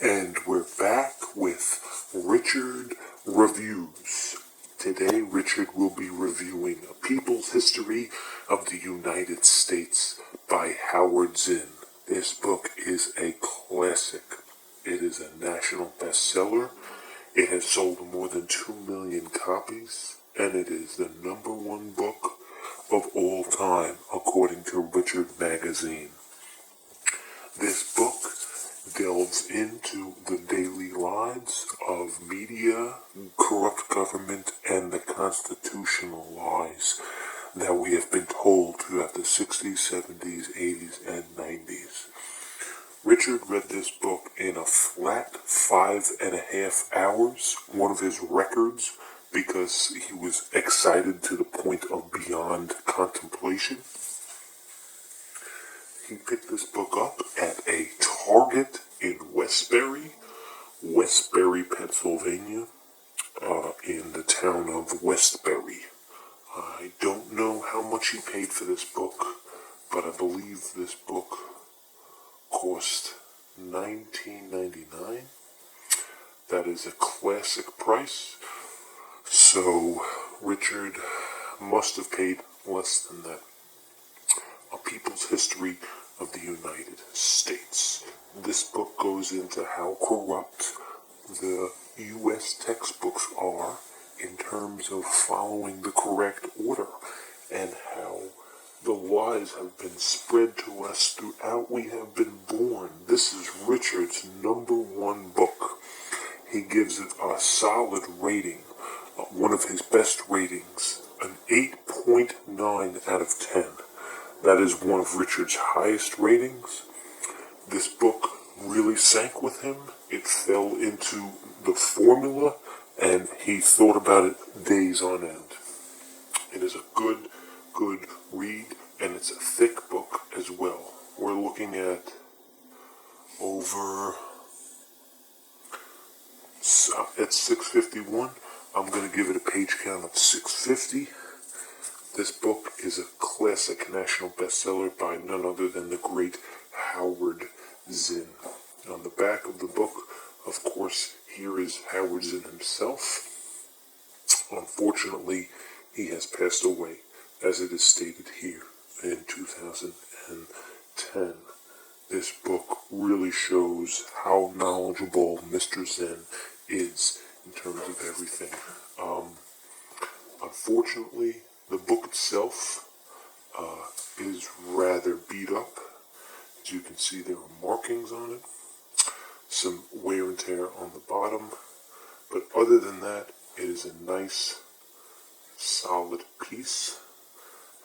And we're back with Richard Reviews. Today, Richard will be reviewing A People's History of the United States by Howard Zinn. This book is a classic. It is a national bestseller. It has sold more than 2 million copies, and it is the #1 book of all time, according to Richard Magazine. This book delves into the daily lives of media, corrupt government, and the constitutional lies that we have been told throughout the 60s, 70s, 80s, and 90s. Richard read this book in a flat 5.5 hours, one of his records, because he was excited to the point of beyond contemplation. He picked this book up at a Target in Westbury, Pennsylvania, in the town of Westbury. I don't know how much he paid for this book, but I believe this book cost $19.99. That is a classic price, so Richard must have paid less than that. A People's History of the United States. This book goes into how corrupt the U.S. textbooks are in terms of following the correct order, and how the lies have been spread to us throughout we have been born. This is Richard's #1 book. He gives it a solid rating, one of his best ratings, an 8.9 out of 10. That is one of Richard's highest ratings. This book really sank with him. It fell into the formula, and he thought about it days on end. It is a good read, and it's a thick book as well. We're looking at at 651. I'm going to give it a page count of 650. This book is a classic national bestseller by none other than the great Howard Zinn. On the back of the book, of course, here is Howard Zinn himself. Unfortunately, he has passed away, as it is stated here, in 2010. This book really shows how knowledgeable Mr. Zinn is in terms of everything. Unfortunately, the book itself is rather beat up. As you can see, there are markings on it, some wear and tear on the bottom, but other than that, it is a nice, solid piece.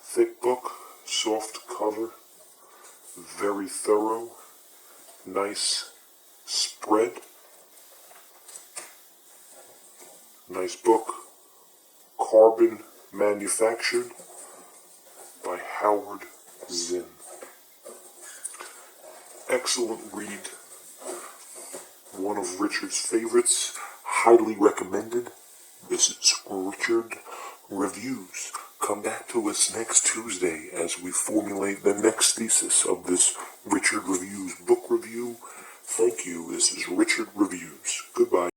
Thick book, soft cover, very thorough, nice spread. Nice book, carbon manufactured by Howard Zinn. Excellent read. One of Richard's favorites. Highly recommended. This is Richard Reviews. Come back to us next Tuesday as we formulate the next thesis of this Richard Reviews book review. Thank you. This is Richard Reviews. Goodbye.